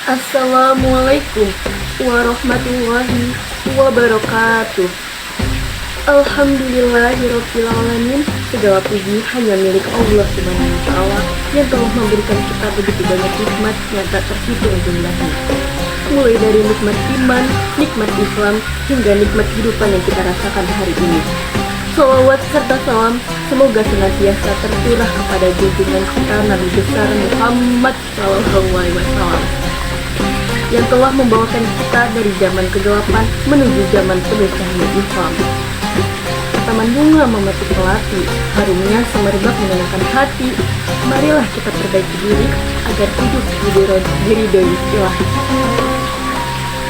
Assalamualaikum warahmatullahi wabarakatuh. Alhamdulillahirrabbilalamin. Segala puji hanya milik Allah Subhanahu wa Ta'ala yang telah memberikan kita begitu banyak nikmat yang tak terhitung jumlahnya. Mulai dari nikmat iman, nikmat Islam, hingga nikmat kehidupan yang kita rasakan hari ini. Salawat serta salam semoga senantiasa tercurah kepada junjungan kita Nabi besar Muhammad SAW yang telah membawakan kita dari zaman kegelapan menuju zaman penuh cahaya Islam. Taman bunga memetik melati, harumnya semerbak menenangkan hati. Marilah kita perbaiki diri agar hidup diridhoi Ilahi.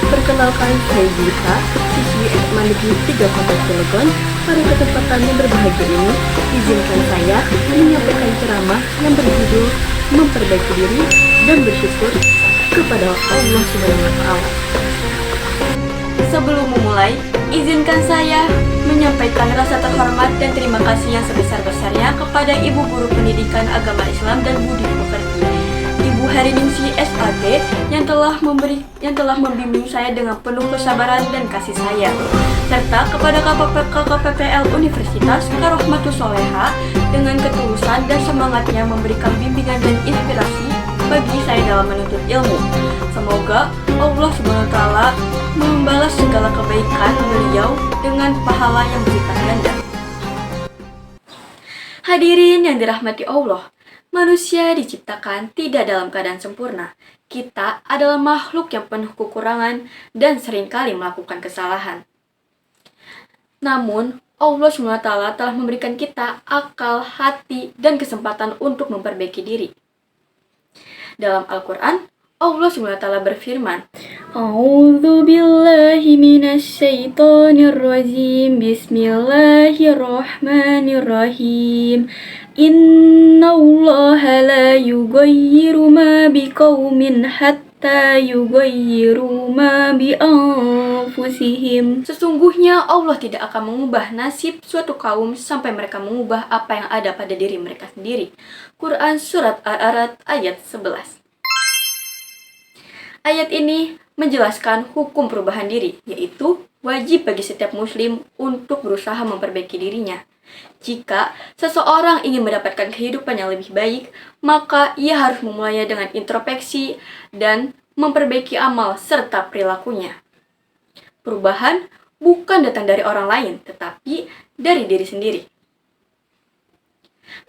Perkenalkan, saya Gita, siswi SMA Negeri 3 Kota Cilegon. Pada kesempatan yang berbahagia ini, izinkan saya menyampaikan ceramah yang berjudul Memperbaiki Diri dan Bersyukur kepada Allah Subhanahu wa Ta'ala. Sebelum memulai, izinkan saya menyampaikan rasa terhormat dan terima kasih yang sebesar-besarnya kepada Ibu Guru Pendidikan Agama Islam dan Budi Pekerti, Ibu Heriningsi SAG yang telah membimbing saya dengan penuh kesabaran dan kasih sayang, serta kepada KPPL Universitas Karohmatus Soleha dengan ketulusan dan semangatnya memberikan bimbingan dan inspirasi bagi saya dalam menuntut ilmu. Semoga Allah Subhanahu wa Ta'ala membalas segala kebaikan beliau dengan pahala yang berlipat ganda. Hadirin yang dirahmati Allah, manusia diciptakan tidak dalam keadaan sempurna. Kita adalah makhluk yang penuh kekurangan dan seringkali melakukan kesalahan. Namun, Allah SWT telah memberikan kita akal, hati, dan kesempatan untuk memperbaiki diri. Dalam Al-Quran, Allah SWT berfirman, A'udzu billahi minasy syaithanir rajim. Bismillahirrahmanirrahim. Innallaha la yughayyiru ma biqaumin hatta yughayyiru ma bi anfusihim. Sesungguhnya Allah tidak akan mengubah nasib suatu kaum sampai mereka mengubah apa yang ada pada diri mereka sendiri. Quran Surat Al-A'raf ayat 11. Ayat ini menjelaskan hukum perubahan diri, yaitu wajib bagi setiap muslim untuk berusaha memperbaiki dirinya. Jika seseorang ingin mendapatkan kehidupan yang lebih baik, maka ia harus memulainya dengan introspeksi dan memperbaiki amal serta perilakunya. Perubahan bukan datang dari orang lain, tetapi dari diri sendiri.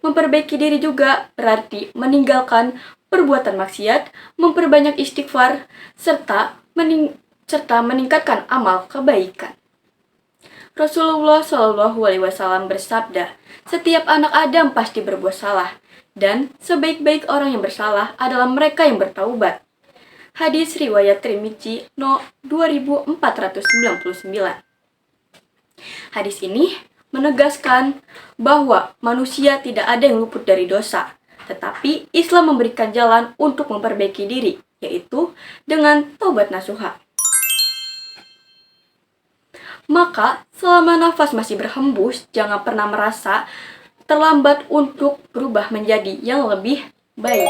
Memperbaiki diri juga berarti meninggalkan perbuatan maksiat, memperbanyak istighfar, serta meningkatkan amal kebaikan. Rasulullah SAW bersabda, setiap anak Adam pasti berbuat salah, dan sebaik-baik orang yang bersalah adalah mereka yang bertaubat. Hadis riwayat Tirmidzi No 2499. Hadis ini menegaskan bahwa manusia tidak ada yang luput dari dosa, tetapi Islam memberikan jalan untuk memperbaiki diri, yaitu dengan taubat nasuha. Maka, selama nafas masih berhembus, jangan pernah merasa terlambat untuk berubah menjadi yang lebih baik.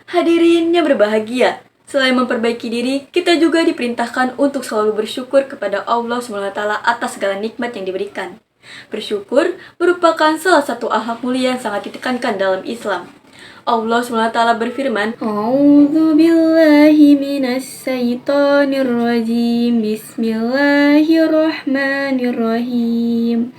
Hadirin yang berbahagia, selain memperbaiki diri, kita juga diperintahkan untuk selalu bersyukur kepada Allah SWT atas segala nikmat yang diberikan. Bersyukur merupakan salah satu akhlak mulia yang sangat ditekankan dalam Islam. Allah SWT berfirman, A'udzu billahi minasy syaithanir rajim. Bismillahirrahmanirrahim.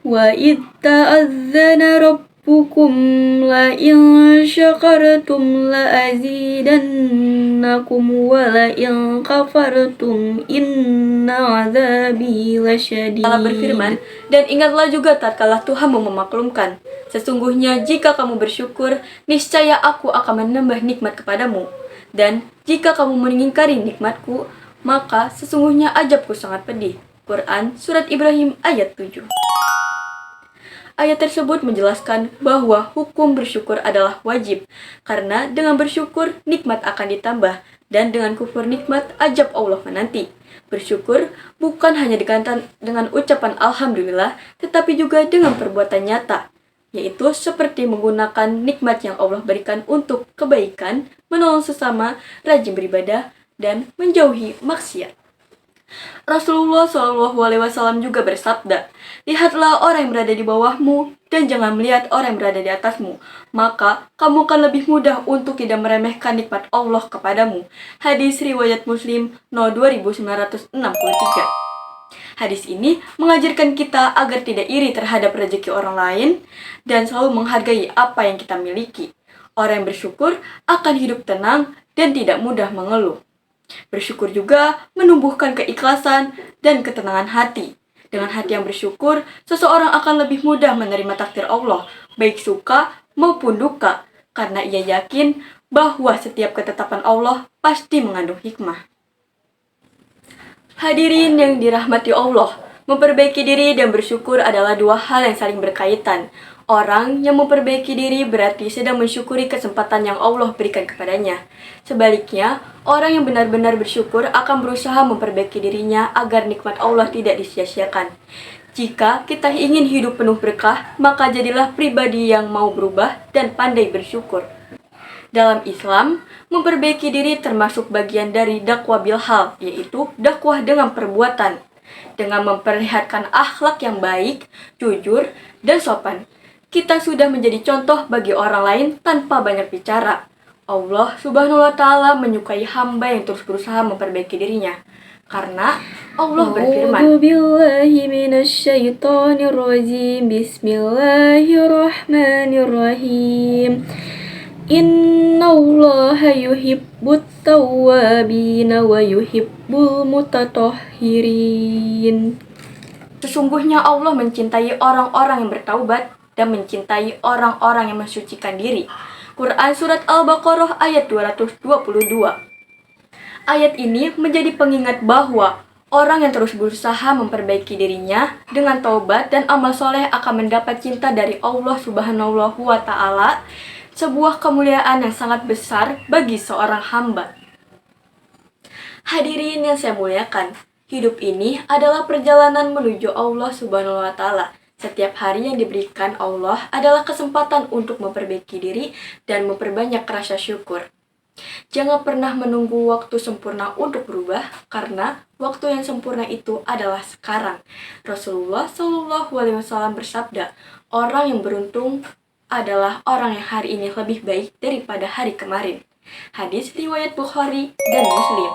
Wa idz ta'adzana rabbukum la in syakartum la azidannakum wa la in kafartum inna 'adzabi lasyadid. Allah berfirman, dan ingatlah juga tatkala Tuhanmu memaklumkan, sesungguhnya jika kamu bersyukur, niscaya aku akan menambah nikmat kepadamu. Dan jika kamu mengingkari nikmatku, maka sesungguhnya azabku sangat pedih. Quran Surat Ibrahim ayat 7. Ayat tersebut menjelaskan bahwa hukum bersyukur adalah wajib, karena dengan bersyukur nikmat akan ditambah, dan dengan kufur nikmat azab Allah menanti. Bersyukur bukan hanya dengan ucapan Alhamdulillah, tetapi juga dengan perbuatan nyata, yaitu seperti menggunakan nikmat yang Allah berikan untuk kebaikan, menolong sesama, rajin beribadah, dan menjauhi maksiat. Rasulullah SAW juga bersabda, "Lihatlah orang yang berada di bawahmu dan jangan melihat orang yang berada di atasmu, maka kamu akan lebih mudah untuk tidak meremehkan nikmat Allah kepadamu." Hadis riwayat Muslim No. 2963. Hadis ini mengajarkan kita agar tidak iri terhadap rezeki orang lain dan selalu menghargai apa yang kita miliki. Orang yang bersyukur akan hidup tenang dan tidak mudah mengeluh. Bersyukur juga menumbuhkan keikhlasan dan ketenangan hati. Dengan hati yang bersyukur, seseorang akan lebih mudah menerima takdir Allah, baik suka maupun duka, karena ia yakin bahwa setiap ketetapan Allah pasti mengandung hikmah. Hadirin yang dirahmati Allah, memperbaiki diri dan bersyukur adalah dua hal yang saling berkaitan. Orang yang memperbaiki diri berarti sedang mensyukuri kesempatan yang Allah berikan kepadanya. Sebaliknya, orang yang benar-benar bersyukur akan berusaha memperbaiki dirinya agar nikmat Allah tidak disia-siakan. Jika kita ingin hidup penuh berkah, maka jadilah pribadi yang mau berubah dan pandai bersyukur. Dalam Islam, memperbaiki diri termasuk bagian dari dakwah bilhal, yaitu dakwah dengan perbuatan. Dengan memperlihatkan akhlak yang baik, jujur, dan sopan, kita sudah menjadi contoh bagi orang lain tanpa banyak bicara. Allah Subhanahu wa Ta'ala menyukai hamba yang terus berusaha memperbaiki dirinya. Karena Allah berfirman, "A'udzubillahi minasyaitonirrajim. Bismillahirrahmanirrahim. Innallaha yuhibbut tawwabin wa yuhibbul mutatahhirin." Sesungguhnya Allah mencintai orang-orang yang bertaubat dan mencintai orang-orang yang mensucikan diri. Quran Surat Al-Baqarah ayat 222. Ayat ini menjadi pengingat bahwa orang yang terus berusaha memperbaiki dirinya dengan taubat dan amal soleh akan mendapat cinta dari Allah Subhanahu wa Ta'ala, sebuah kemuliaan yang sangat besar bagi seorang hamba. Hadirin yang saya muliakan, hidup ini adalah perjalanan menuju Allah Subhanahu wa Ta'ala. Setiap hari yang diberikan Allah adalah kesempatan untuk memperbaiki diri dan memperbanyak rasa syukur. Jangan pernah menunggu waktu sempurna untuk berubah, karena waktu yang sempurna itu adalah sekarang. Rasulullah SAW bersabda, "Orang yang beruntung adalah orang yang hari ini lebih baik daripada hari kemarin." Hadis riwayat Bukhari dan Muslim.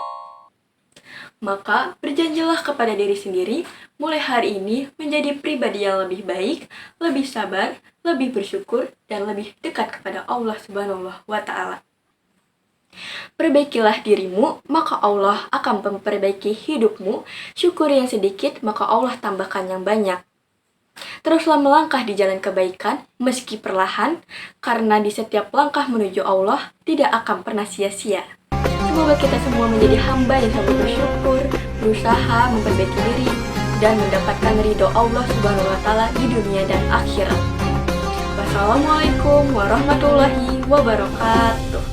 Maka berjanjilah kepada diri sendiri mulai hari ini menjadi pribadi yang lebih baik, lebih sabar, lebih bersyukur, dan lebih dekat kepada Allah Subhanahu wa Ta'ala. Perbaikilah dirimu, maka Allah akan memperbaiki hidupmu. Syukuri yang sedikit, maka Allah tambahkan yang banyak. Teruslah melangkah di jalan kebaikan, meski perlahan, karena di setiap langkah menuju Allah tidak akan pernah sia-sia. Semoga kita semua menjadi hamba yang selalu bersyukur, berusaha memperbaiki diri, dan mendapatkan ridho Allah Subhanahu wa Ta'ala di dunia dan akhirat. Wassalamualaikum warahmatullahi wabarakatuh.